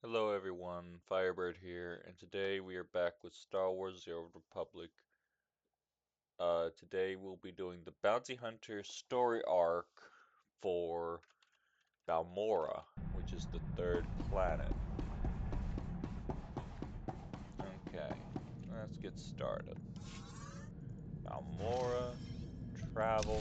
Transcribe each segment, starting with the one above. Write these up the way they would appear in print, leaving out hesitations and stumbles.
Hello everyone, Firebird here, and today we are back with Star Wars The Old Republic. Today we'll be doing the Bounty Hunter story arc for Balmorra, which is the third planet. Okay, let's get started. Balmorra, travel.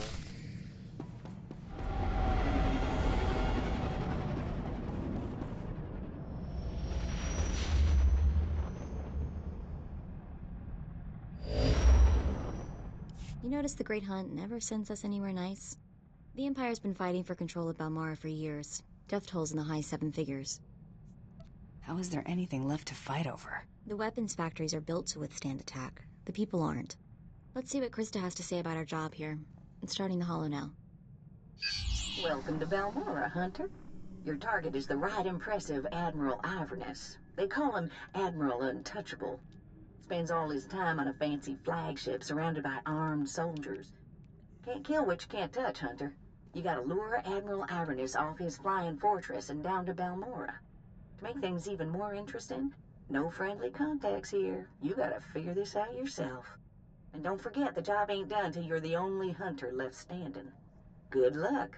You notice the Great Hunt never sends us anywhere nice? The Empire's been fighting for control of Balmorra for years. Death tolls in the high seven figures. How is there anything left to fight over? The weapons factories are built to withstand attack. The people aren't. Let's see what Krista has to say about our job here. It's starting the holo now. Welcome to Balmorra, Hunter. Your target is the right impressive Admiral Iverness. They call him Admiral Untouchable. Spends all his time on a fancy flagship surrounded by armed soldiers. Can't kill what you can't touch, Hunter. You gotta lure Admiral Iverness off his flying fortress and down to Balmorra. To make things even more interesting, no friendly contacts here. You gotta figure this out yourself. And don't forget, the job ain't done till you're the only hunter left standing. Good luck.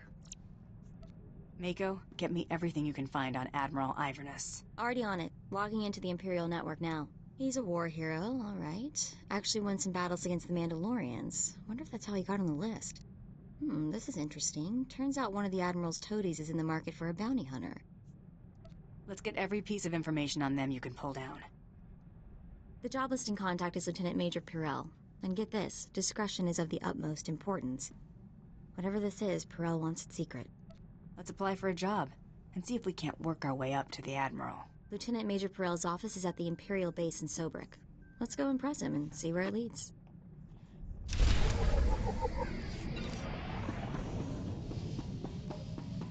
Mako, get me everything you can find on Admiral Iverness. Already on it. Logging into the Imperial network now. He's a war hero, all right. Actually won some battles against the Mandalorians. Wonder if that's how he got on the list. This is interesting. Turns out one of the Admiral's toadies is in the market for a bounty hunter. Let's get every piece of information on them you can pull down. The job listing contact is Lieutenant Major Pyrrell. And get this, discretion is of the utmost importance. Whatever this is, Pyrrell wants it secret. Let's apply for a job, and see if we can't work our way up to the Admiral. Lieutenant Major Pyrrell's office is at the Imperial base in Sobrik. Let's go impress him and see where it leads.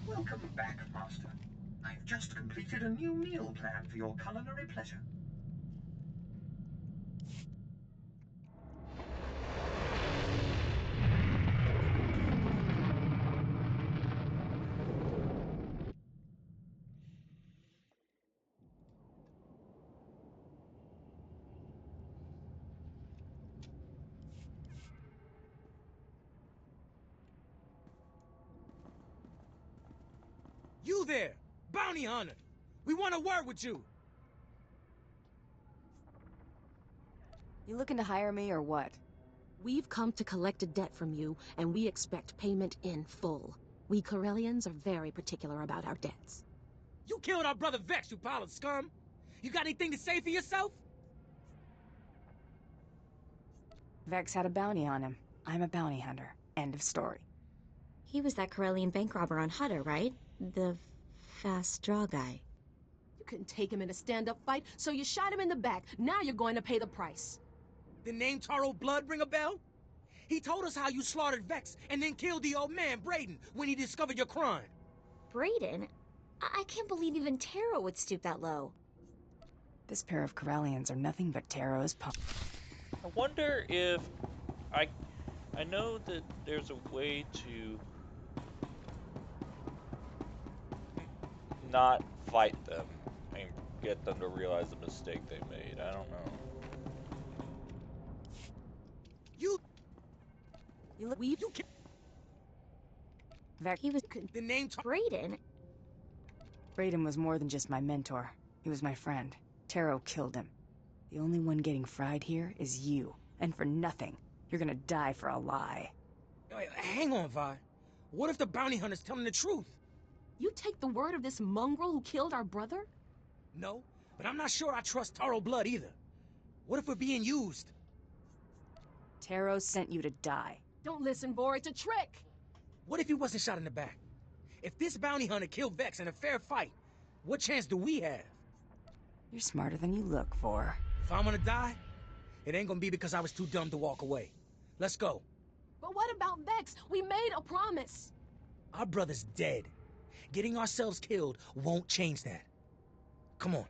Welcome back, Master. I've just completed a new meal plan for your culinary pleasure. You there! Bounty hunter! We want to work with you! You looking to hire me or what? We've come to collect a debt from you, and we expect payment in full. We Corellians are very particular about our debts. You killed our brother Vex, you pile of scum! You got anything to say for yourself? Vex had a bounty on him. I'm a bounty hunter. End of story. He was that Corellian bank robber on Hutter, right? The fast draw guy. You couldn't take him in a stand-up fight, so you shot him in the back. Now you're going to pay the price. The name Taro Blood ring a bell? He told us how you slaughtered Vex and then killed the old man, Brayden, when he discovered your crime. Brayden? I can't believe even Taro would stoop that low. This pair of Corellians are nothing but Taro's I wonder if I I know that there's a way to not fight them and get them to realize the mistake they made. I don't know. You You killed Vex. He was the name Brayden. Brayden was more than just my mentor. He was my friend. Taro killed him. The only one getting fried here is you. And for nothing. You're gonna die for a lie. Wait, hang on, Vi. What if the bounty hunter's telling the truth? You take the word of this mongrel who killed our brother? No, but I'm not sure I trust Taro Blood either. What if we're being used? Taro sent you to die. Don't listen, Vor, it's a trick! What if he wasn't shot in the back? If this bounty hunter killed Vex in a fair fight, what chance do we have? You're smarter than you look for. If I'm gonna die, it ain't gonna be because I was too dumb to walk away. Let's go. But what about Vex? We made a promise! Our brother's dead. Getting ourselves killed won't change that. Come on.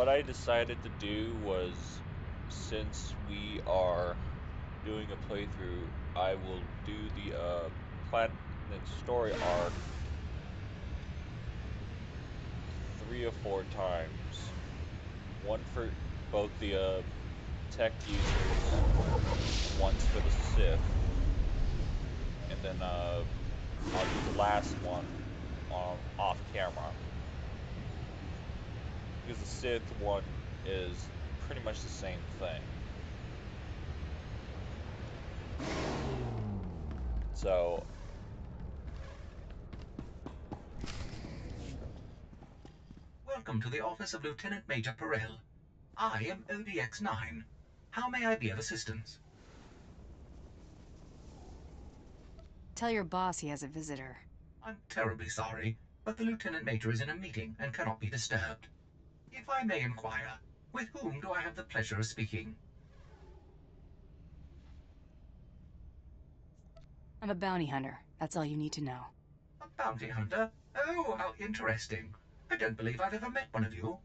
what I decided to do was, since we are doing a playthrough, I will do the planet story arc 3 or 4 times. One for both the tech users, once for the Sith, and then I'll do the last one off camera. Because the Sith one is pretty much the same thing. So, Welcome to the office of Lieutenant Major Perel. I am ODX-9. How may I be of assistance? Tell your boss he has a visitor. I'm terribly sorry, but the Lieutenant Major is in a meeting and cannot be disturbed. If I may inquire, with whom do I have the pleasure of speaking? I'm a bounty hunter. That's all you need to know. A bounty hunter? Oh, how interesting. I don't believe I've ever met one of you.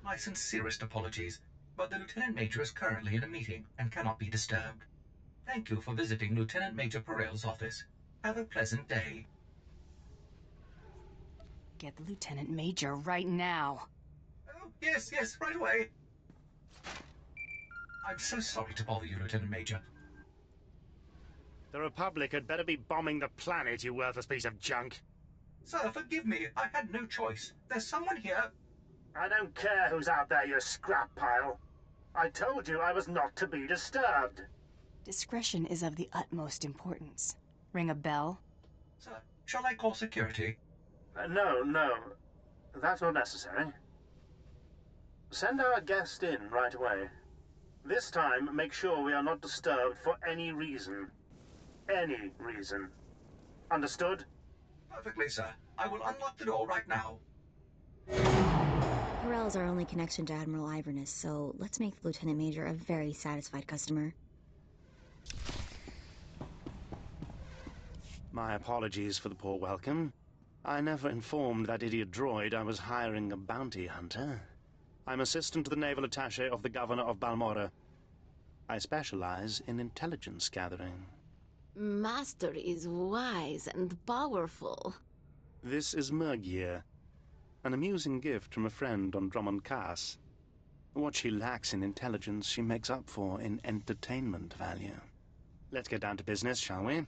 My sincerest apologies, but the Lieutenant Major is currently in a meeting and cannot be disturbed. Thank you for visiting Lieutenant Major Perel's office. Have a pleasant day. Get the Lieutenant Major right now. Oh, yes, right away. I'm so sorry to bother you, Lieutenant Major. The Republic had better be bombing the planet, you worthless piece of junk. Sir, forgive me. I had no choice. There's someone here. I don't care who's out there, you scrap pile. I told you I was not to be disturbed. Discretion is of the utmost importance. Ring a bell? Sir, shall I call security? No. That's not necessary. Send our guest in right away. This time, make sure we are not disturbed for any reason. Any reason. Understood? Perfectly, sir. I will unlock the door right now. Perel is our only connection to Admiral Iverness, so let's make the Lieutenant Major a very satisfied customer. My apologies for the poor welcome. I never informed that idiot droid I was hiring a bounty hunter. I'm assistant to the naval attaché of the governor of Balmorra. I specialize in intelligence gathering. Master is wise and powerful. This is Mergier, an amusing gift from a friend on Drummond Cass. What she lacks in intelligence, she makes up for in entertainment value. Let's get down to business, shall we?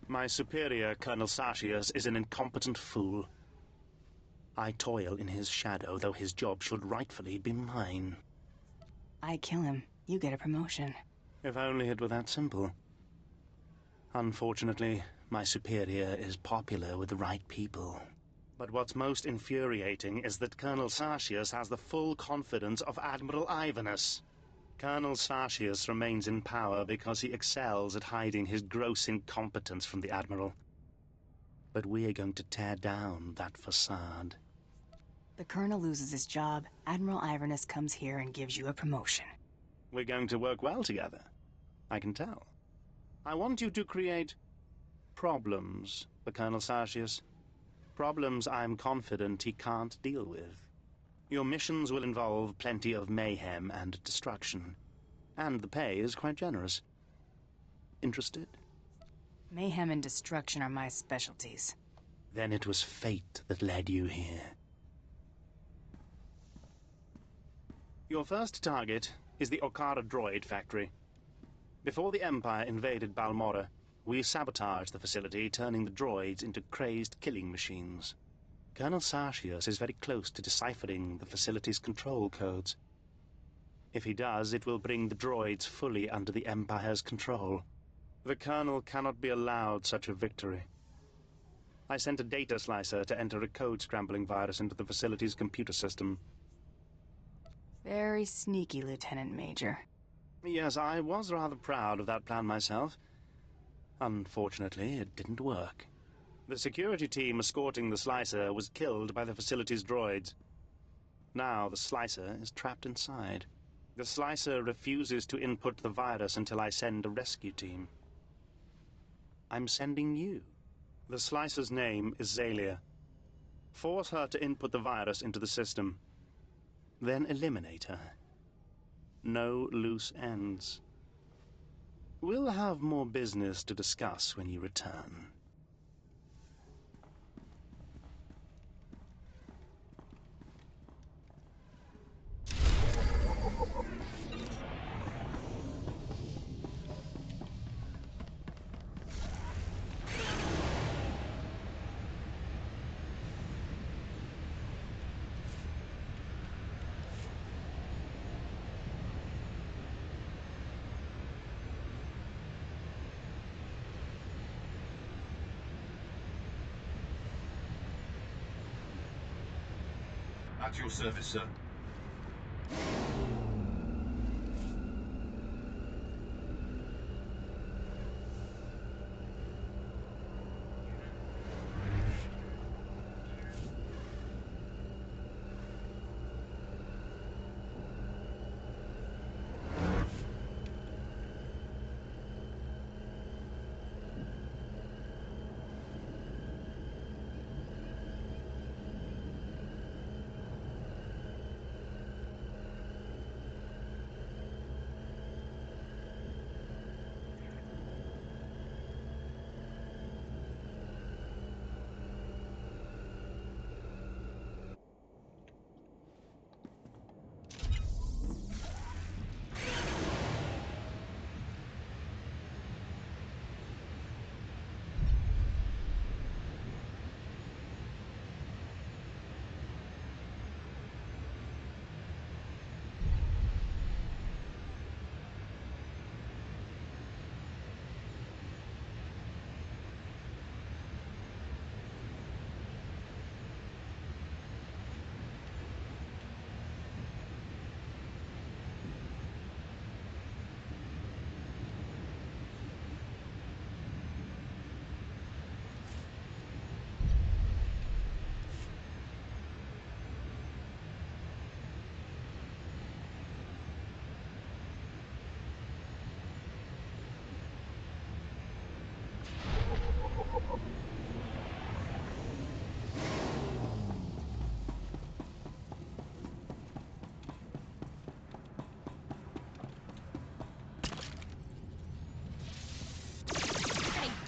My superior, Colonel Sartius, is an incompetent fool. I toil in his shadow, though his job should rightfully be mine. I kill him. You get a promotion. If only it were that simple. Unfortunately, my superior is popular with the right people. But what's most infuriating is that Colonel Sartius has the full confidence of Admiral Iverness. Colonel Sartius remains in power because he excels at hiding his gross incompetence from the Admiral. But we are going to tear down that facade. The Colonel loses his job, Admiral Iverness comes here and gives you a promotion. We're going to work well together. I can tell. I want you to create problems for Colonel Sartius. Problems I'm confident he can't deal with. Your missions will involve plenty of mayhem and destruction. And the pay is quite generous. Interested? Mayhem and destruction are my specialties. Then it was fate that led you here. Your first target is the Okara droid factory. Before the Empire invaded Balmorra, we sabotaged the facility, turning the droids into crazed killing machines. Colonel Sartius is very close to deciphering the facility's control codes. If he does, it will bring the droids fully under the Empire's control. The Colonel cannot be allowed such a victory. I sent a data slicer to enter a code-scrambling virus into the facility's computer system. Very sneaky, Lieutenant Major. Yes, I was rather proud of that plan myself. Unfortunately, it didn't work. The security team escorting the slicer was killed by the facility's droids. Now the slicer is trapped inside. The slicer refuses to input the virus until I send a rescue team. I'm sending you. The slicer's name is Zalia. Force her to input the virus into the system. Then eliminate her. No loose ends. We'll have more business to discuss when you return. At your service, sir.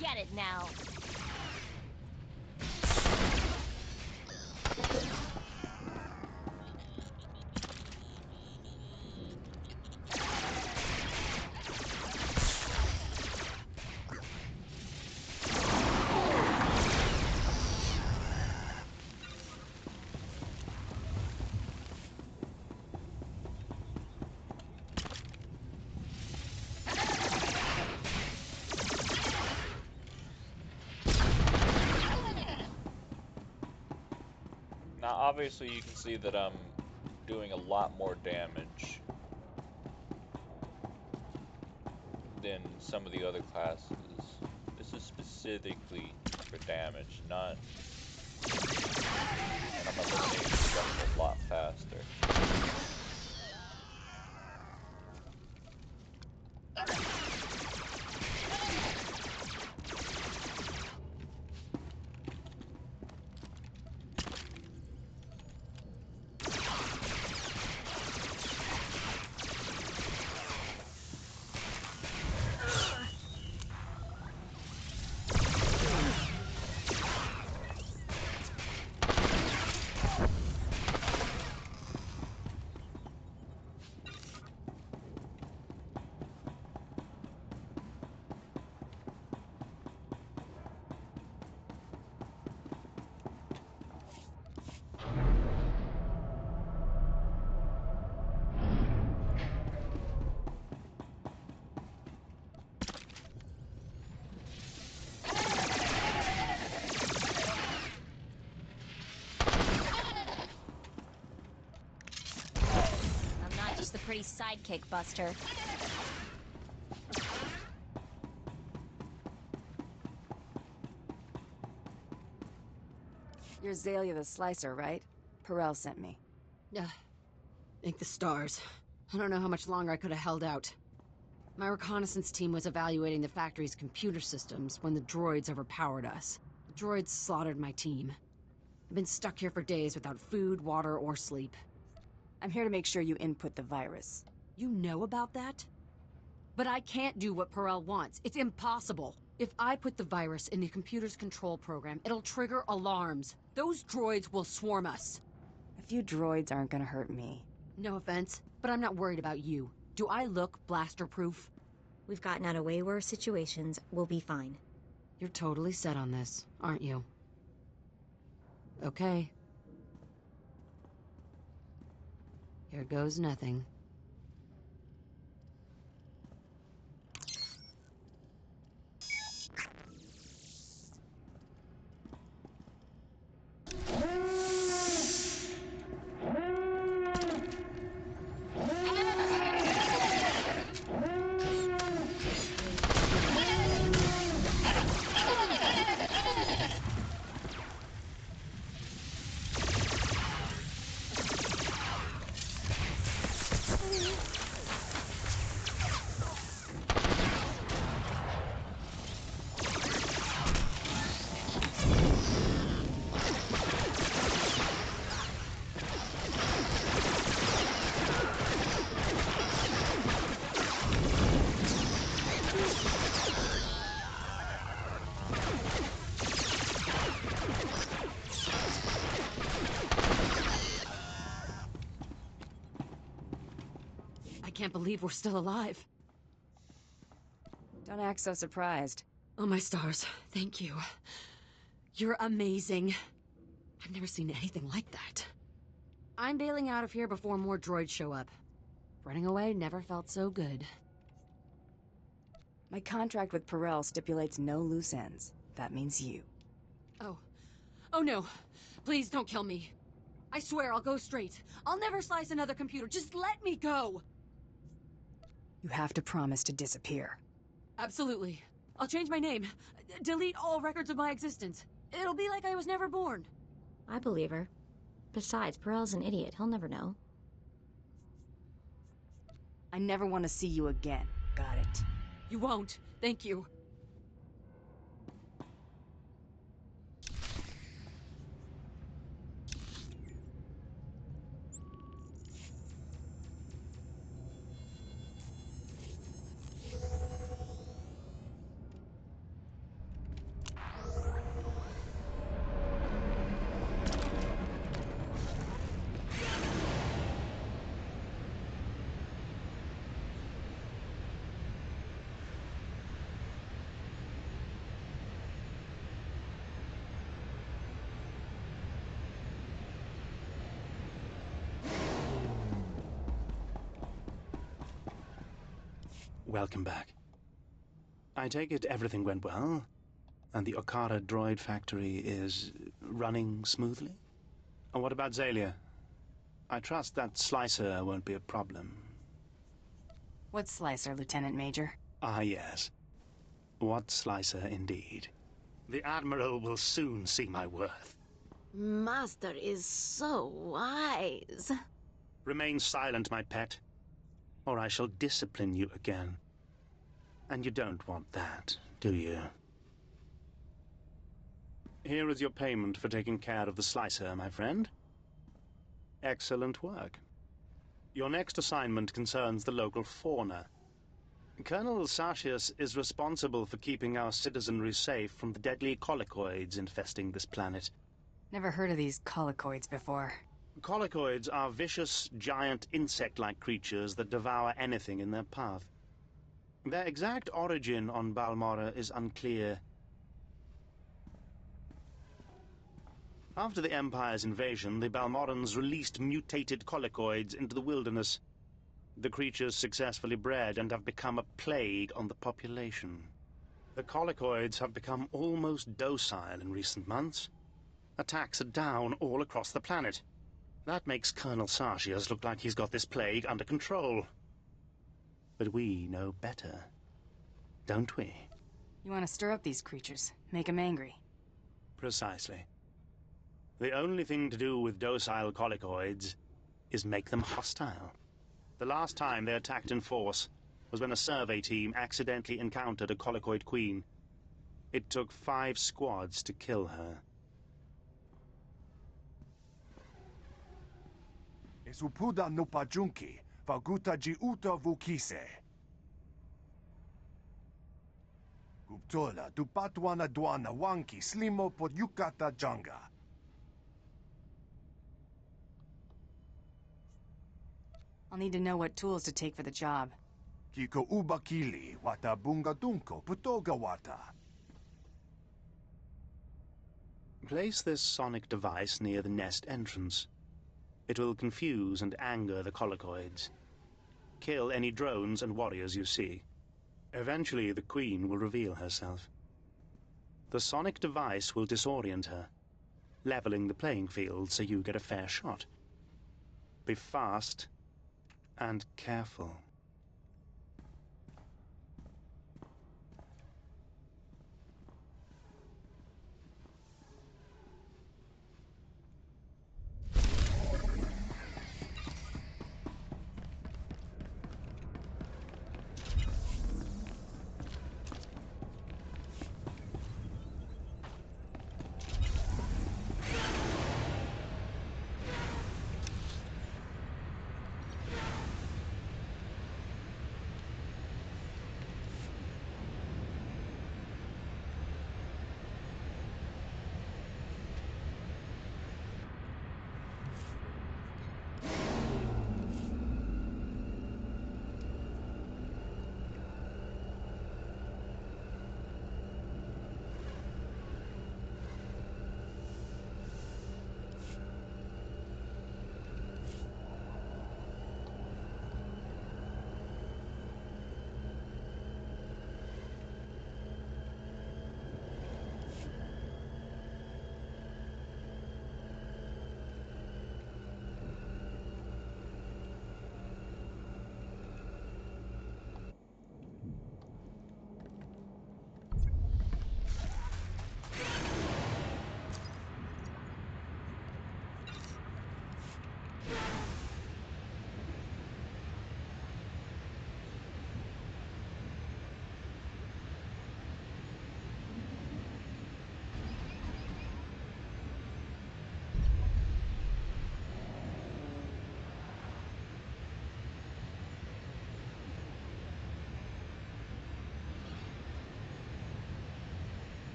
Get it now. Now, obviously, you can see that I'm doing a lot more damage than some of the other classes. This is specifically for damage, not... And I'm eliminating stuff a lot faster. Just the pretty sidekick, Buster. You're Zalia the Slicer, right? Perel sent me. Thank the stars. I don't know how much longer I could have held out. My reconnaissance team was evaluating the factory's computer systems when the droids overpowered us. The droids slaughtered my team. I've been stuck here for days without food, water, or sleep. I'm here to make sure you input the virus. You know about that? But I can't do what Perel wants. It's impossible. If I put the virus in the computer's control program, it'll trigger alarms. Those droids will swarm us. A few droids aren't gonna hurt me. No offense, but I'm not worried about you. Do I look blaster-proof? We've gotten out of way worse situations. We'll be fine. You're totally set on this, aren't you? Okay. Here goes nothing. I can't believe we're still alive. Don't act so surprised. Oh, my stars. Thank you. You're amazing. I've never seen anything like that. I'm bailing out of here before more droids show up. Running away never felt so good. My contract with Perel stipulates no loose ends. That means you. Oh. Oh no. Please don't kill me. I swear I'll go straight. I'll never slice another computer. Just let me go! You have to promise to disappear. Absolutely. I'll change my name. Delete all records of my existence. It'll be like I was never born. I believe her. Besides, Perel's an idiot. He'll never know. I never want to see you again. Got it? You won't. Thank you. Welcome back. I take it everything went well, and the Okara droid factory is running smoothly? And what about Zalia? I trust that Slicer won't be a problem. What Slicer, Lieutenant Major? Ah, yes. What Slicer, indeed. The Admiral will soon see my worth. Master is so wise. Remain silent, my pet, or I shall discipline you again. And you don't want that, do you? Here is your payment for taking care of the Slicer, my friend. Excellent work. Your next assignment concerns the local fauna. Colonel Sartius is responsible for keeping our citizenry safe from the deadly colicoids infesting this planet. Never heard of these colicoids before. Colicoids are vicious, giant insect-like creatures that devour anything in their path. Their exact origin on Balmorra is unclear. After the Empire's invasion, the Balmorrans released mutated colicoids into the wilderness. The creatures successfully bred and have become a plague on the population. The colicoids have become almost docile in recent months. Attacks are down all across the planet. That makes Colonel Sartius look like he's got this plague under control. But we know better, don't we? You want to stir up these creatures, make them angry. Precisely. The only thing to do with docile colicoids is make them hostile. The last time they attacked in force was when a survey team accidentally encountered a colicoid queen. It took 5 squads to kill her. Esupuda no pajunki, vaguta ji uta vukise. Guptola dupatwana dwana wanki slimo pod yukata janga. I'll need to know what tools to take for the job. Kiko ubakili wata bunga dunko putoga wata. Place this sonic device near the nest entrance. It will confuse and anger the collocoids. Kill any drones and warriors you see. Eventually, the queen will reveal herself. The sonic device will disorient her, leveling the playing field so you get a fair shot. Be fast and careful.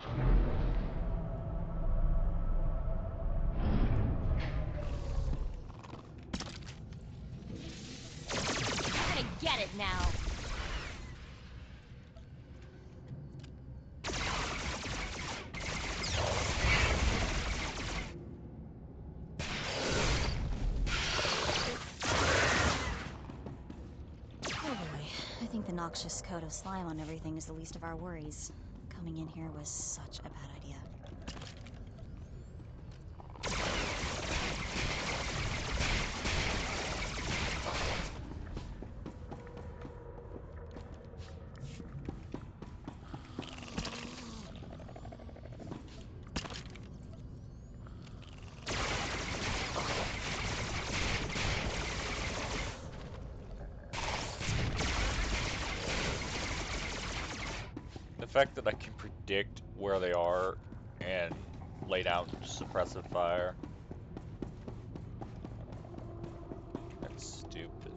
You're gonna get it now. Oh boy, I think the noxious coat of slime on everything is the least of our worries. Coming in here was such a bad idea. The fact that I can predict where they are and lay down suppressive fire. That's stupid.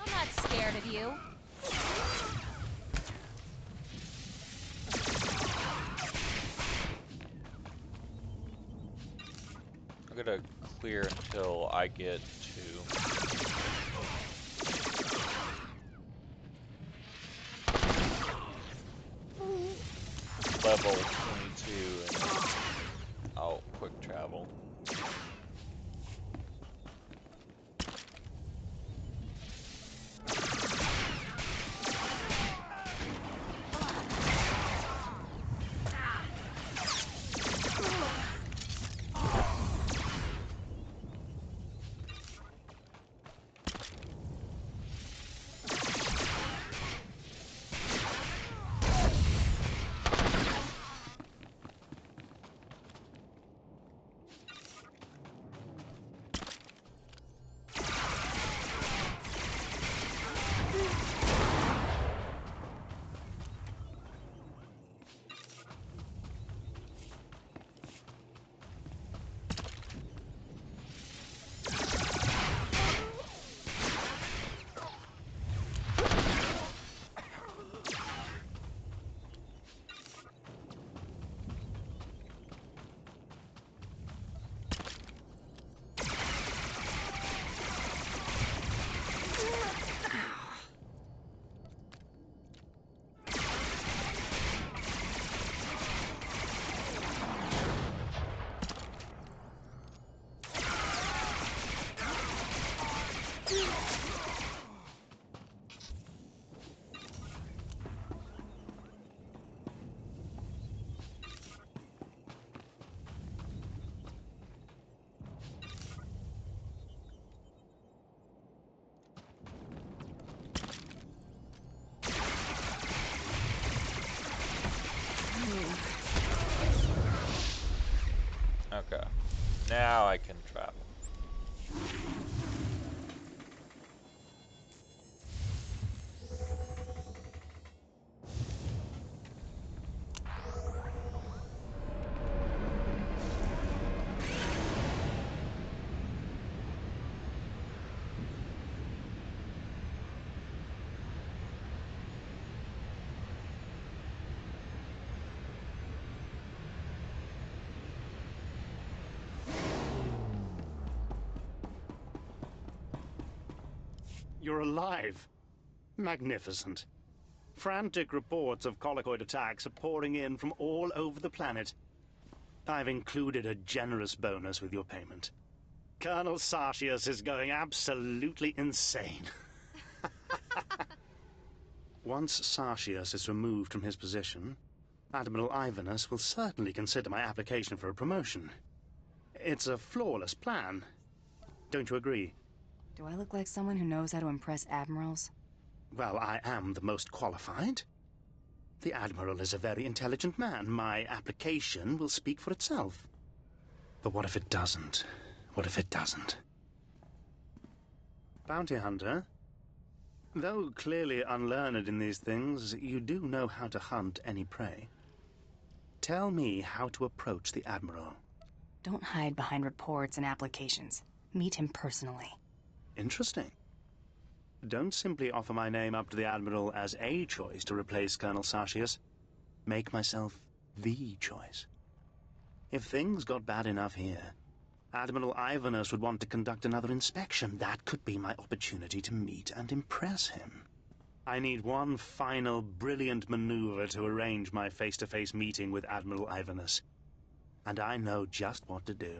I'm not scared of you. I'm gonna clear until I get to level 22 and I'll quick travel. Now I can travel. You're alive. Magnificent. Frantic reports of collocoid attacks are pouring in from all over the planet. I've included a generous bonus with your payment. Colonel Sartius is going absolutely insane. Once Sartius is removed from his position, Admiral Ivanus will certainly consider my application for a promotion. It's a flawless plan. Don't you agree? Do I look like someone who knows how to impress admirals? Well, I am the most qualified. The Admiral is a very intelligent man. My application will speak for itself. But what if it doesn't? What if it doesn't? Bounty Hunter? Though clearly unlearned in these things, you do know how to hunt any prey. Tell me how to approach the Admiral. Don't hide behind reports and applications. Meet him personally. Interesting. Don't simply offer my name up to the Admiral as a choice to replace Colonel Sartius. Make myself the choice. If things got bad enough here, Admiral Ivanus would want to conduct another inspection. That could be my opportunity to meet and impress him. I need one final brilliant maneuver to arrange my face-to-face meeting with Admiral Ivanus. And I know just what to do.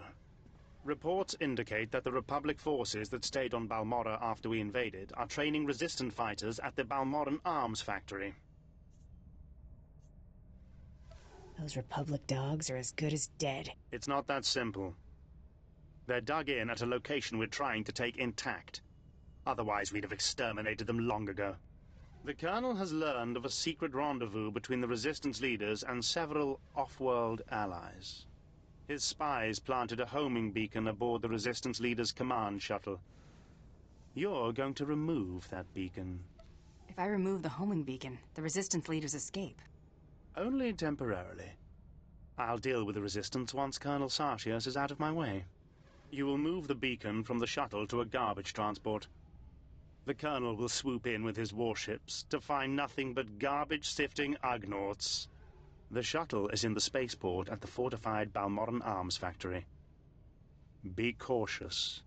Reports indicate that the Republic forces that stayed on Balmorra after we invaded are training resistant fighters at the Balmorran arms factory. Those Republic dogs are as good as dead. It's not that simple. They're dug in at a location we're trying to take intact. Otherwise, we'd have exterminated them long ago. The Colonel has learned of a secret rendezvous between the Resistance leaders and several off-world allies. His spies planted a homing beacon aboard the Resistance leader's command shuttle. You're going to remove that beacon. If I remove the homing beacon, the Resistance leaders escape. Only temporarily. I'll deal with the Resistance once Colonel Sartius is out of my way. You will move the beacon from the shuttle to a garbage transport. The Colonel will swoop in with his warships to find nothing but garbage-sifting Ugnaughts. The shuttle is in the spaceport at the fortified Balmorran arms factory. Be cautious.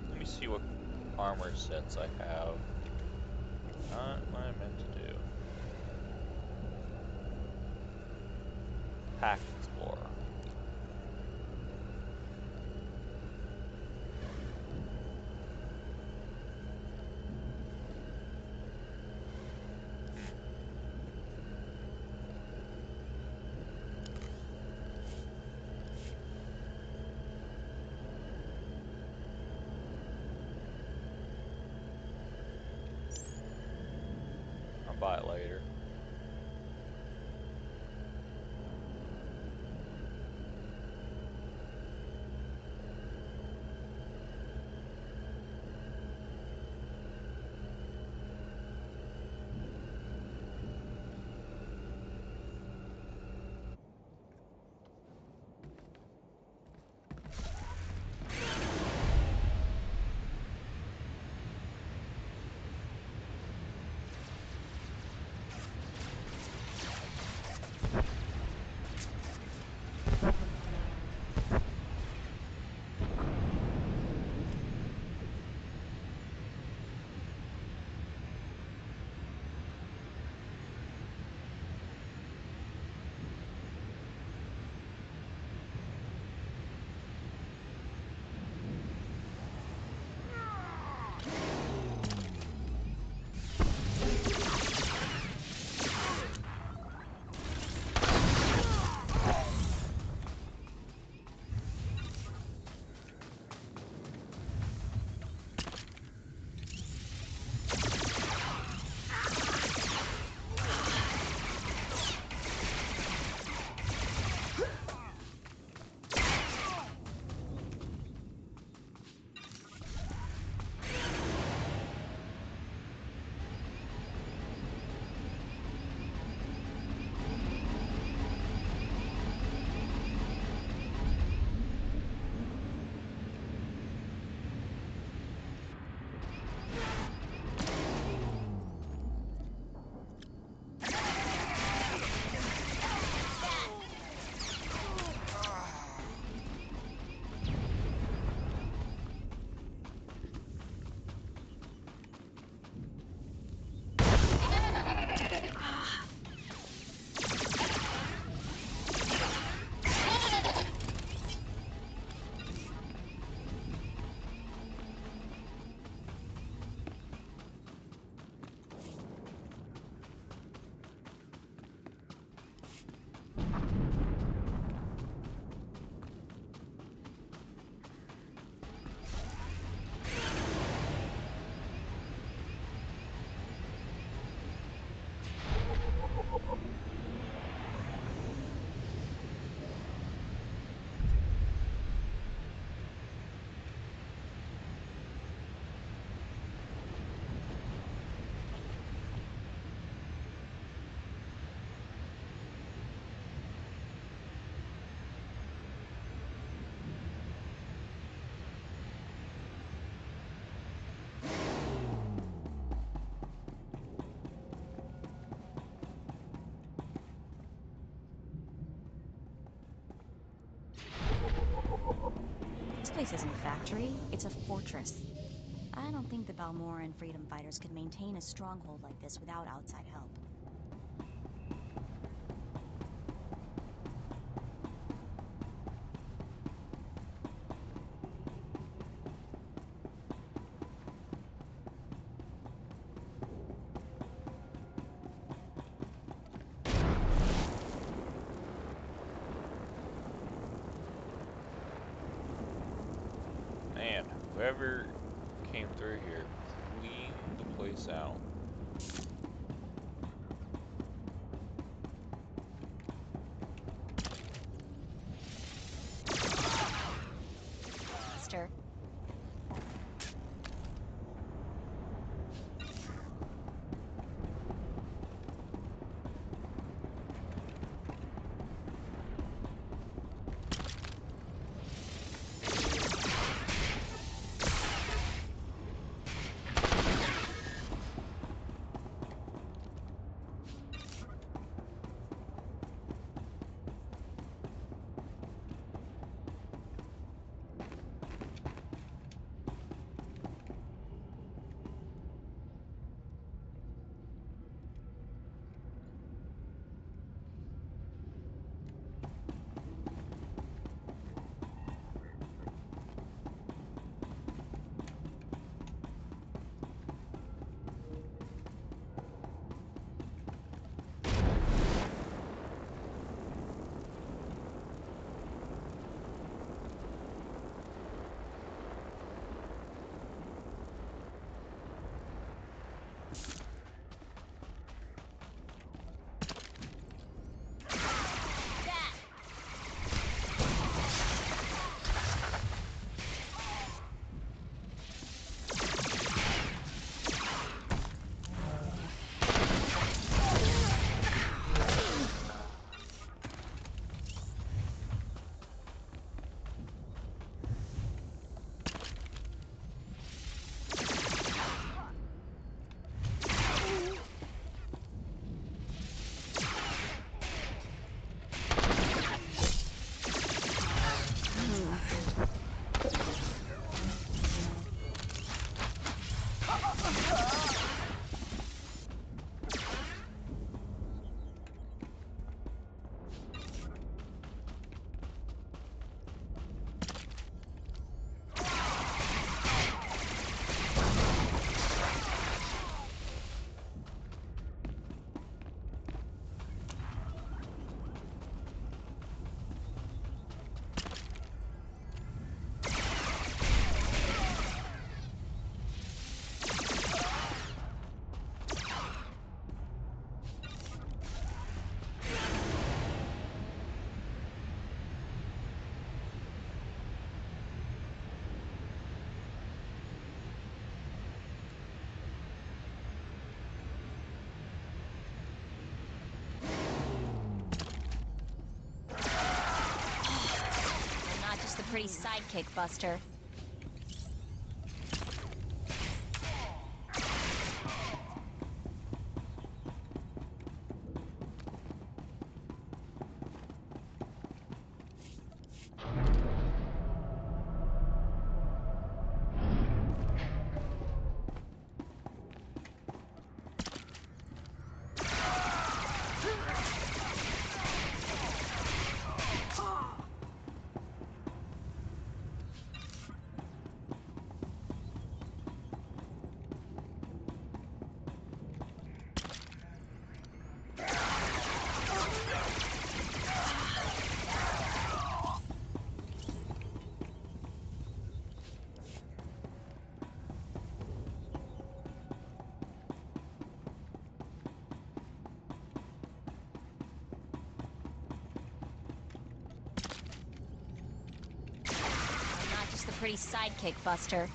Let me see what armor sets I have. Not what I meant to do. Pack Explorer. I'll buy it later. place isn't a factory, it's a fortress. I don't think the Balmorran freedom fighters could maintain a stronghold like this without outside help. Man, whoever came through here cleaned the place out. Buster. The pretty sidekick, Buster. The pretty sidekick, Buster.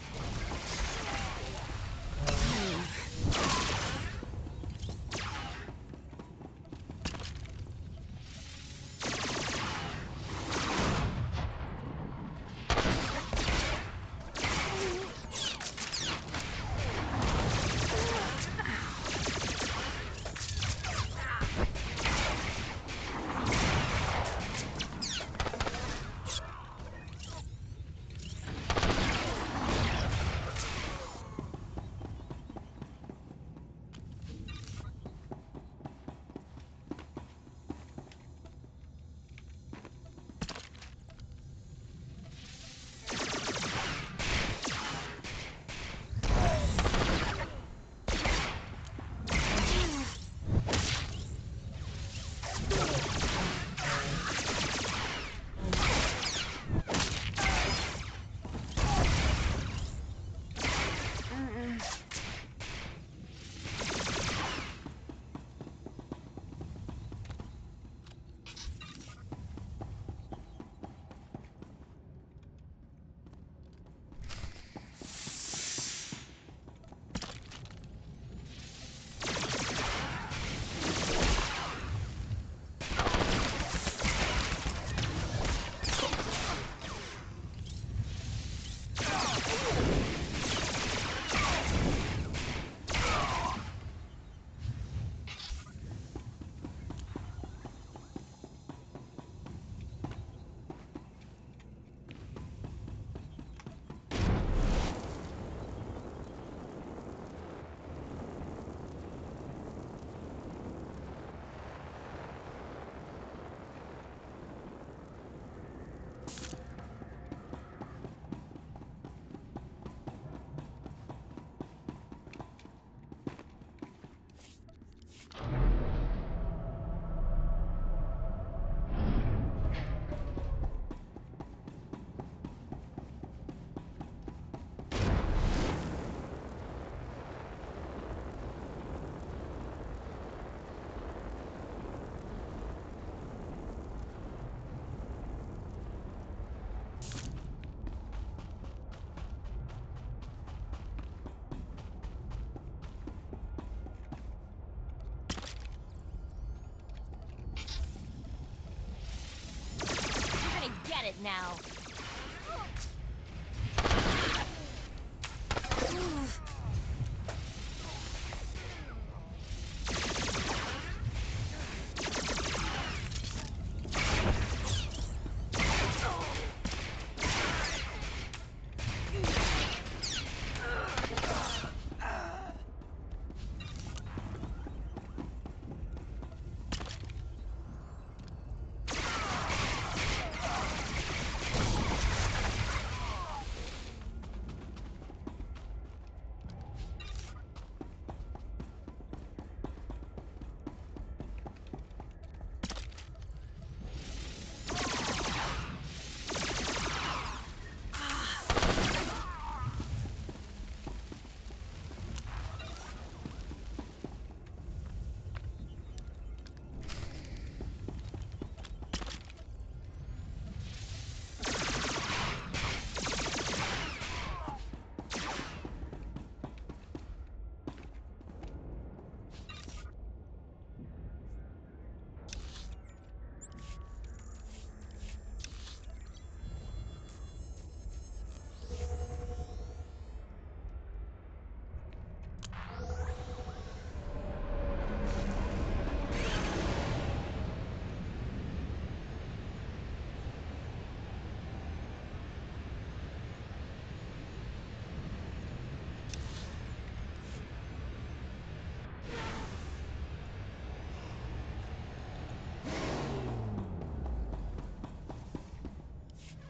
it now.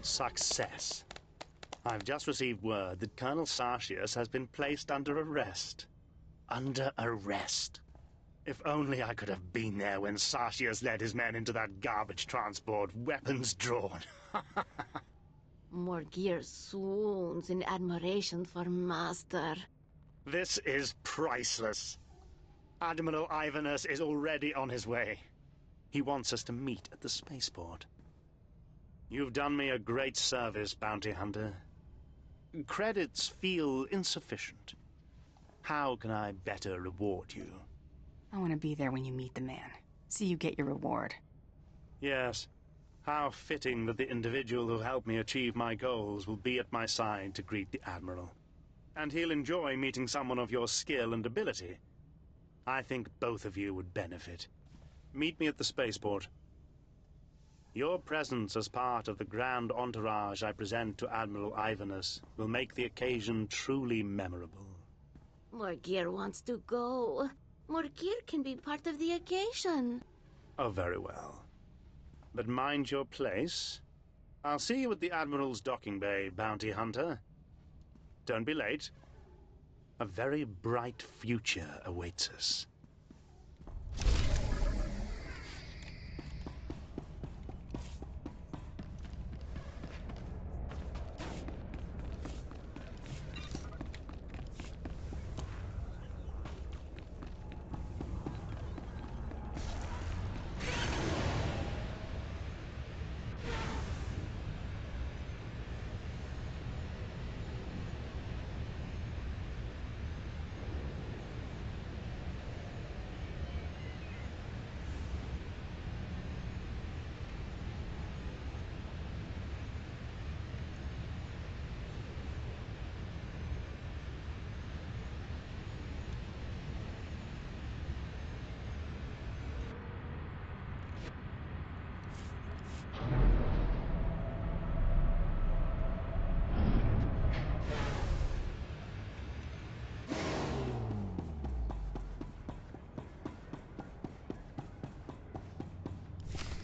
Success. I've just received word that Colonel Sartius has been placed under arrest. Under arrest. If only I could have been there when Sartius led his men into that garbage transport, weapons drawn. Morgir swoons in admiration for Master. This is priceless. Admiral Ivanus is already on his way. He wants us to meet at the spaceport. You've done me a great service, Bounty Hunter. Credits feel insufficient. How can I better reward you? I want to be there when you meet the man. See you get your reward. Yes. How fitting that the individual who helped me achieve my goals will be at my side to greet the Admiral. And he'll enjoy meeting someone of your skill and ability. I think both of you would benefit. Meet me at the spaceport. Your presence as part of the grand entourage I present to Admiral Ivanus will make the occasion truly memorable. Morgir wants to go. Morgir can be part of the occasion. Oh, very well. But mind your place. I'll see you at the Admiral's docking bay, Bounty Hunter. Don't be late. A very bright future awaits us.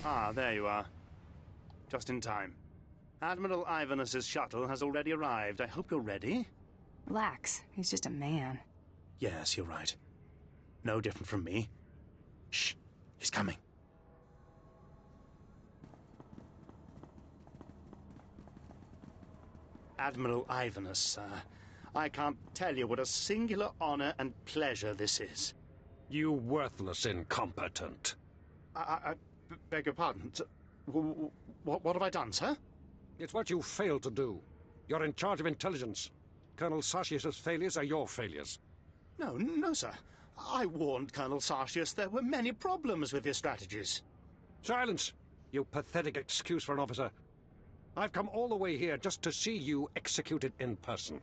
Ah, there you are. Just in time. Admiral Ivanus's shuttle has already arrived. I hope you're ready. Relax. He's just a man. Yes, you're right. No different from me. Shh. He's coming. Admiral Ivanus, sir. I can't tell you what a singular honor and pleasure this is. You worthless incompetent. I beg your pardon. What have I done, sir? It's what you failed to do. You're in charge of intelligence. Colonel Sartius' failures are your failures. No, sir. I warned Colonel Sartius there were many problems with his strategies. Silence! You pathetic excuse for an officer. I've come all the way here just to see you executed in person.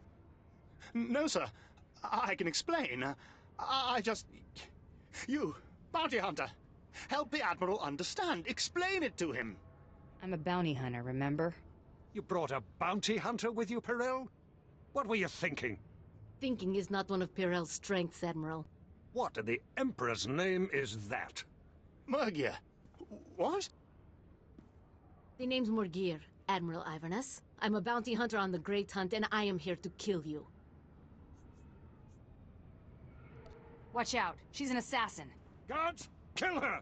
No, sir. I can explain. I just... You, bounty hunter, help the Admiral understand. Explain it to him. I'm a bounty hunter, remember? You brought a bounty hunter with you, Pirel? What were you thinking? Thinking is not one of Pirel's strengths, Admiral. What in the Emperor's name is that? Murgia. What? The name's Morgir, Admiral Iverness. I'm a bounty hunter on the Great Hunt, and I am here to kill you. Watch out. She's an assassin. Guards, kill her!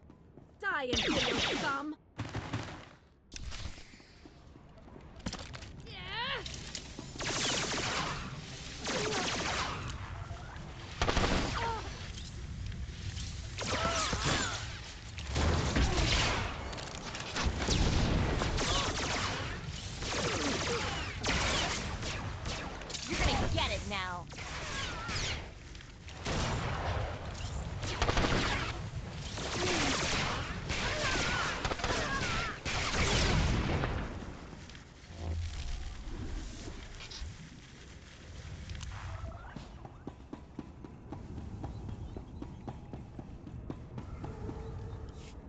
Die, Imperial scum! You're gonna get it now.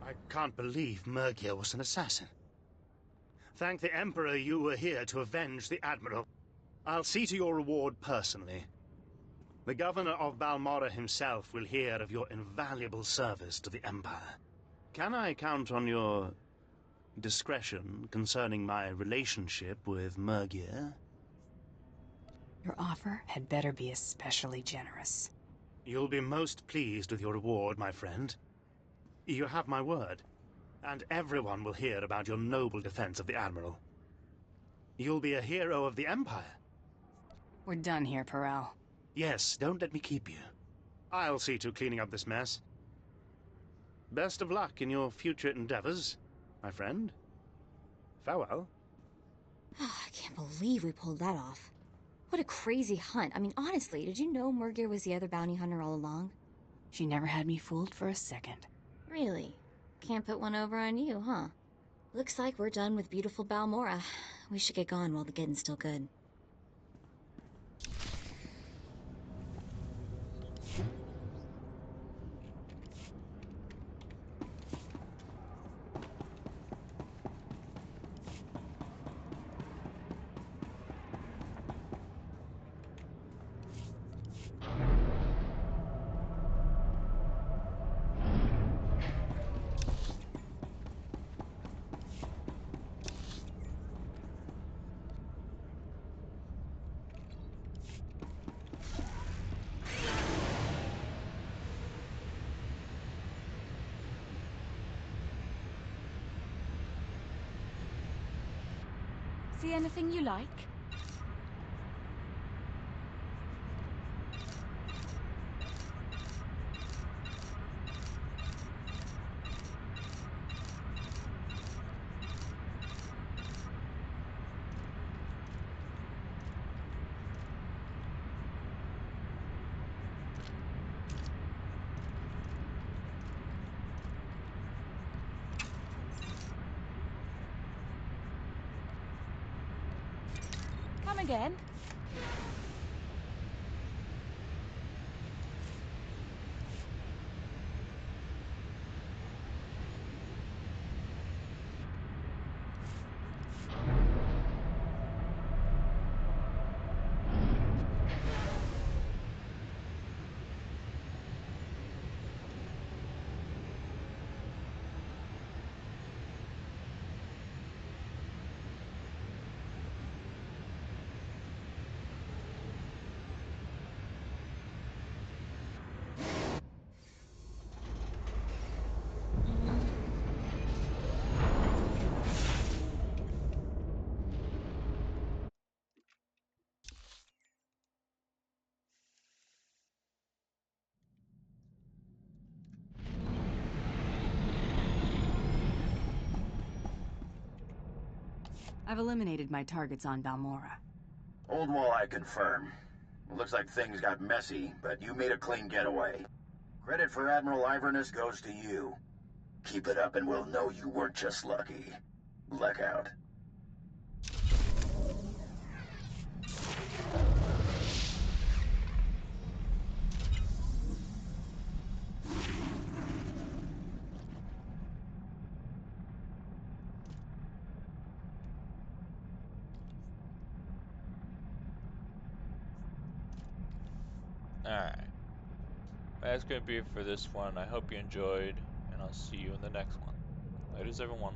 I can't believe Murgia was an assassin. Thank the Emperor you were here to avenge the Admiral. I'll see to your reward personally. The Governor of Balmorra himself will hear of your invaluable service to the Empire. Can I count on your discretion concerning my relationship with Murgia? Your offer had better be especially generous. You'll be most pleased with your reward, my friend. You have my word, and everyone will hear about your noble defense of the Admiral. You'll be a hero of the Empire. We're done here, Pirel. Yes, don't let me keep you. I'll see to cleaning up this mess. Best of luck in your future endeavors, my friend. Farewell. I can't believe we pulled that off. What a crazy hunt. I mean, honestly, did you know Murgir was the other bounty hunter all along? She never had me fooled for a second. Really? Can't put one over on you, huh? Looks like we're done with beautiful Balmorra. We should get going while the getting's still good. See anything you like? Come again? I've eliminated my targets on Balmorra. Old Wall, I confirm. It looks like things got messy, but you made a clean getaway. Credit for Admiral Iverness goes to you. Keep it up and we'll know you weren't just lucky. Luck out. Alright. That's going to be it for this one. I hope you enjoyed, and I'll see you in the next one. Laters, everyone.